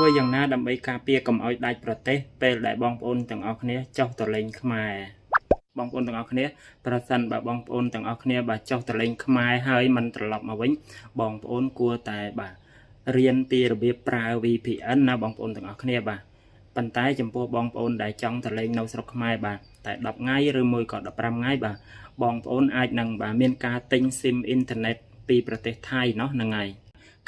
ធ្វើយ៉ាងណាដើម្បីការពារកុំឲ្យដាច់ប្រទេសពេលដែលបងប្អូនទាំងអស់គ្នាចុះទៅលេងខ្មែរបងប្អូនទាំងអស់គ្នាប្រសិនបើបងប្អូនទាំងអស់គ្នាបើចុះទៅលេងខ្មែរហើយមិនត្រឡប់មកវិញបងប្អូនគួរតែបាទរៀនពីរបៀបប្រើ VPN ណាបងប្អូនទាំងអស់គ្នាបាទប៉ុន្តែចំពោះបងប្អូនដែលចង់ទៅលេងនៅស្រុកខ្មែរបាទតែ10ថ្ងៃឬមួយក៏15ថ្ងៃបាទបងប្អូនអាចនឹងបាទមានការទិញ SIM អ៊ីនធឺណិតពីប្រទេសថៃเนาะហ្នឹងហើយ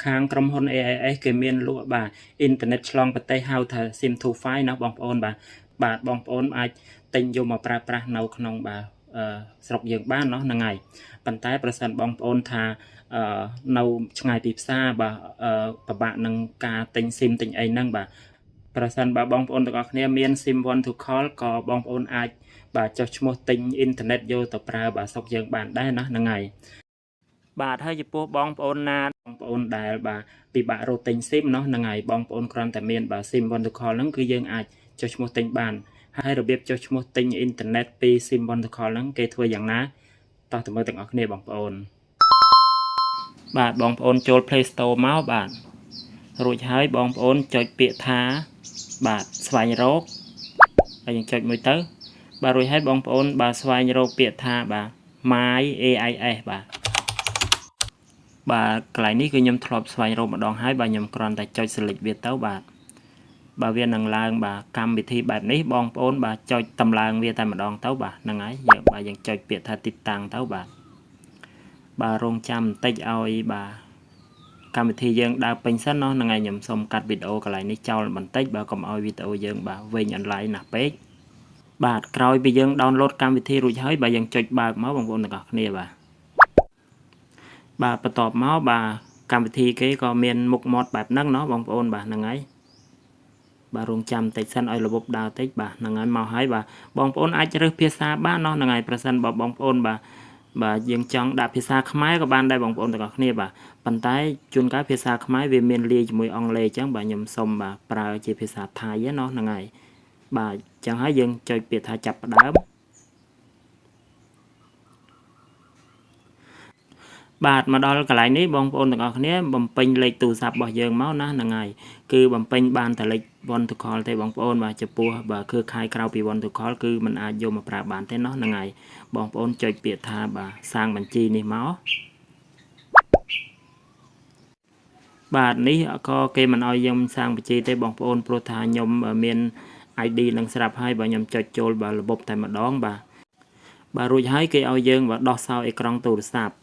ខាងក្រុមហ៊ុន AIS គេមានលក់បាទអ៊ីនធឺណិតឆ្លងប្រទេសហៅថា SIM to File ណាបងប្អូនបាទបងប្អូនអាចទិញយកមកប្រើប្រាស់នៅក្នុងបាទស្រុកយើងបានเนาะហ្នឹងហើយប៉ុន្តែប្រសិនបងប្អូនថានៅឆ្ងាយពីផ្សារបាទពិបាកនឹងការទិញ SIM ទិញអីហ្នឹងបាទប្រសិនបើបងប្អូនទាំងអស់គ្នាមាន SIM Want to Call ក៏បងប្អូនអាចបាទចុះឈ្មោះទិញអ៊ីនធឺណិតយកទៅប្រើបាទស្រុកយើងបានដែរណាហ្នឹងហើយបាទហើយចំពោះបងប្អូនណាបងប្អូនដែលបាទពិបាករកទិញ SIM เนาะហ្នឹងហើយបងប្អូនគ្រាន់តែមានបាទ SIM Want to Call ហ្នឹងគឺយើងអាចចុះឈ្មោះទិញបានហើយរបៀបចុះឈ្មោះទិញអ៊ីនធឺណិតពី SIM Want to Call ហ្នឹងគេធ្វើយ៉ាងណាតោះទៅមើលទាំងអស់គ្នាបងប្អូនបាទបងប្អូនចូល Play Store មកបាទរួចហើយបងប្អូនចុចពាក្យថាបាទស្វែងរកហើយយើងចុចមួយទៅបាទរួចហើយបងប្អូនបាទស្វែងរកពាក្យថាបាទ My AIS បាទកន្លែងនេះគឺខ្ញុំធ្លាប់ស្វែងរកម្ដងហើយបាទខ្ញុំគ្រាន់តែចុច select វាទៅបាទវានឹងឡើងបាទកម្មវិធីបែបនេះបងប្អូនបាទចុចតម្លើងវាតែម្ដងទៅបាទហ្នឹងហើយយើងចុចពាក្យថាទីតាំងទៅបាទរងចាំបន្តិចឲ្យបាទកម្មវិធីយើងដើរពេញសិនเนาะហ្នឹងហើយខ្ញុំសូមកាត់វីដេអូកន្លែងនេះចោលបន្តិចបាទកុំឲ្យវីដេអូយើងបាទវែងអនឡាញណាស់ពេកបាទក្រោយពីយើងដោនឡូតកម្មវិធីរួចហើយបាទយើងចុចបើកមកបងប្អូនទាំងអស់គ្នាបាទបន្ទាប់មកបាទកម្មវិធីគេក៏មានមុខមាត់បែបហ្នឹងเนาะបងប្អូនបាទហ្នឹងហើយបាទរងចាំបន្តិចសិនឲ្យរបបដើរតិចបាទហ្នឹងហើយមកហើយបាទបងប្អូនអាចរើសភាសាបានเนาะហ្នឹងហើយប្រសិនបើបងប្អូនបាទយើងចង់ដាក់ភាសាខ្មែរក៏បានដែរបងប្អូនទាំងអស់គ្នាបាទប៉ុន្តែជួនកាលភាសាខ្មែរវាមានលាយជាមួយអង់គ្លេសអញ្ចឹងបាទខ្ញុំសូមបាទប្រើជាភាសាថៃណោះហ្នឹងហើយបាទអញ្ចឹងហើយយើងចុចពាក្យថាចាប់ផ្ដើមបាទមកដល់កន្លែងនេះបងប្អូនទាំងអស់គ្នាបំពេញលេខទូរស័ព្ទរបស់យើងមកណាហ្នឹងហើយគឺបំពេញបានតែលេខ Want to Call ទេបងប្អូនបាទចំពោះបាទគឺខែក្រៅពី Want to Call គឺมันអាចយកមកប្រើបានទេเนาะហ្នឹងហើយបងប្អូនចុចពាក្យថាបាទសាងបញ្ជីនេះមកបាទនេះក៏គេមិនឲ្យយើងសាងបញ្ជីទេបងប្អូនព្រោះថាខ្ញុំមាន ID នឹងស្រាប់ហើយបើខ្ញុំចុចចូលបាទរបបតែម្ដងបាទរួចហើយគេឲ្យយើងបាទដោះសោអេក្រង់ទូរស័ព្ទ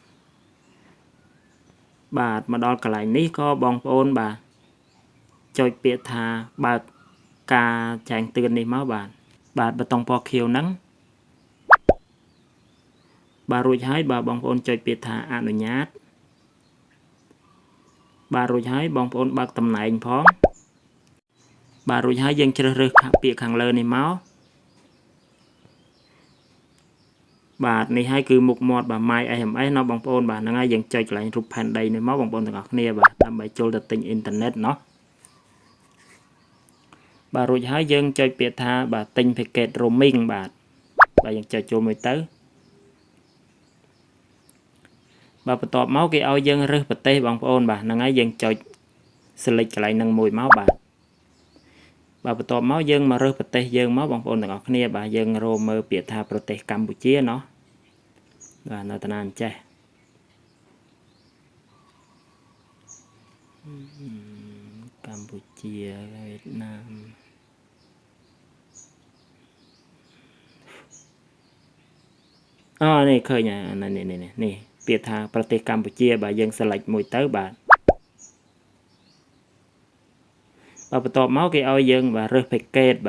បាទមកដល់កន្លែងនេះក៏បងប្អូនបាទចុចពាក្យថាបើកការចែងตือนនេះមកបាទប៊ូតុងពណ៌ខៀវហ្នឹងបាទរួចហើយបាទបងប្អូនចុចពាក្យថាអនុញ្ញាតបាទរួចហើយបងប្អូនបើកតំណែងផងបាទរួចហើយយើងជ្រើសរើសពាក្យខាងលើនេះមកបាទនេះហើយគឺមុខមាត់បាទ My SMS ណោះបងប្អូនបាទហ្នឹងហើយយើងចុចកន្លែងរូបផែនដីនេះមកបងប្អូនទាំងអស់គ្នាបាទដើម្បីចូលទៅទិញអ៊ីនធឺណិតเนาะបាទរួចហើយយើងចុចពាក្យថាបាទទិញ package roaming បាទយើងចុចចូលមួយទៅបាទបន្ទាប់មកគេឲ្យយើងរើសប្រទេសបងប្អូនបាទហ្នឹងហើយយើងចុច select កន្លែងហ្នឹងមួយមកបាទបន្ទាប់មកយើងមករើសប្រទេសយើងមកបងប្អូនទាំងអស់គ្នាបាទយើងរកមើលពាក្យថាប្រទេសកម្ពុជាเนาะបាទនៅតាណាអញ្ចេះកម្ពុជាវៀតណាមនេះឃើញនេះពាក្យថាប្រទេសកម្ពុជាបាទយើង select មួយទៅបាទបន្ទាប់មកគេឲ្យយើងបាទរើស package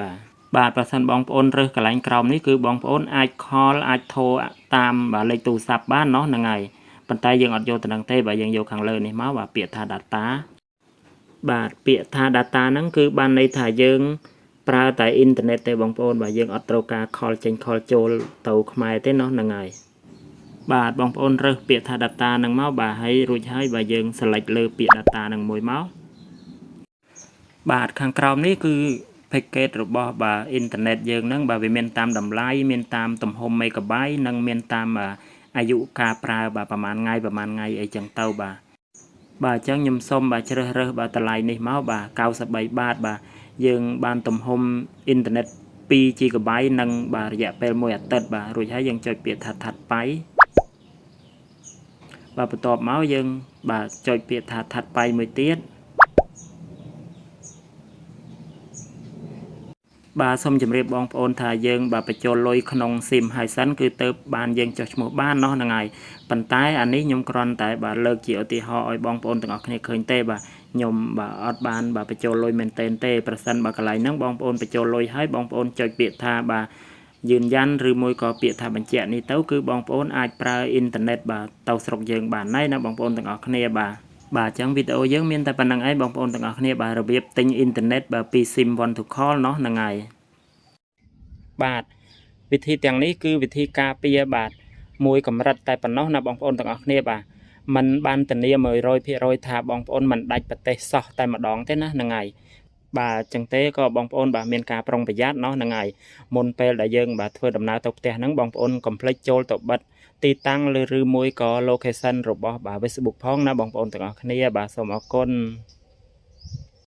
បាទប្រសិនបងប្អូនរើសកន្លែងក្រោមនេះគឺបងប្អូនអាច call អាចធរតាមបាទលេខទូរស័ព្ទបានเนาะហ្នឹងហើយប៉ុន្តែយើងអត់យកទៅនឹងទេបាទយើងយកខាងលើនេះមកបាទពាក្យថា data បាទពាក្យថា data ហ្នឹងគឺបានន័យថាយើងប្រើតែអ៊ីនធឺណិតទេបងប្អូនបាទយើងអត់ត្រូវការ call ចេញ call ចូលទៅខ្មែរទេเนาะហ្នឹងហើយបាទបងប្អូនរើសពាក្យថា data ហ្នឹងមកបាទហើយរួចហើយបាទយើង select លើពាក្យ data ហ្នឹងមួយមកបាទខាងក្រោមនេះគឺ package របស់បាទអ៊ីនធឺណិតយើងហ្នឹងបាទវាមានតាមតម្លៃមានតាមទំហំ megabyte និងមានតាមអាយុការប្រើបាទប្រហែលថ្ងៃអីចឹងទៅបាទ បាទអញ្ចឹងខ្ញុំសូមបាទជ្រើសរើសបាទតម្លៃនេះមកបាទ93បាតបាទយើងបានទំហំអ៊ីនធឺណិត2 GB និងបាទរយៈពេល1អាទិត្យបាទរួចហើយយើងចុចពាក្យថាថាត់បៃបាទបន្ទាប់មកយើងបាទចុចពាក្យថាថាត់បៃមួយទៀតបាទសូមជម្រាបបងប្អូនថាយើងបាទបញ្ចូលលុយក្នុង SIM ហើយសិនគឺទៅបានយើងចុះឈ្មោះបានเนาะហ្នឹងហើយប៉ុន្តែអានេះខ្ញុំគ្រាន់តែបាទលើកជាឧទាហរណ៍ឲ្យបងប្អូនទាំងអស់គ្នាឃើញទេបាទខ្ញុំបាទអត់បានបាទបញ្ចូលលុយមែនទេប្រសិនបើកន្លែងហ្នឹងបងប្អូនបញ្ចូលលុយហើយបងប្អូនចុចពាក្យថាបាទยืนยันឬមួយក៏ពាក្យថាបញ្ជាក់នេះទៅគឺបងប្អូនអាចប្រើអ៊ីនធឺណិតបាទទៅស្រុកយើងបានហើយណាបងប្អូនទាំងអស់គ្នាបាទអញ្ចឹងវីដេអូយើងមានតែប៉ុណ្្នឹងឯងបងប្អូនទាំងអស់គ្នាបាទរបៀបទិញអ៊ីនធឺណិតបាទពី SIM One to Call เนาะហ្នឹងហើយបាទវិធីទាំងនេះគឺវិធីការពារបាទមួយកម្រិតតែប៉ុណ្ណោះណាបងប្អូនទាំងអស់គ្នាបាទมันបានធានា 100% ថាបងប្អូនមិនដាច់ប្រទេសសោះតែម្ដងទេណាហ្នឹងហើយបាទអញ្ចឹងទេក៏បងប្អូនបាទមានការប្រុងប្រយ័ត្នเนาะហ្នឹងហើយមុនពេលដែលយើងបាទធ្វើដំណើរទៅផ្ទះហ្នឹងបងប្អូនកុំភ្លេចចូលទៅបិទទីតាំងឬមួយក៏ location របស់បាទ Facebook ផងណាបងប្អូនទាំងអស់គ្នាបាទសូមអរគុណ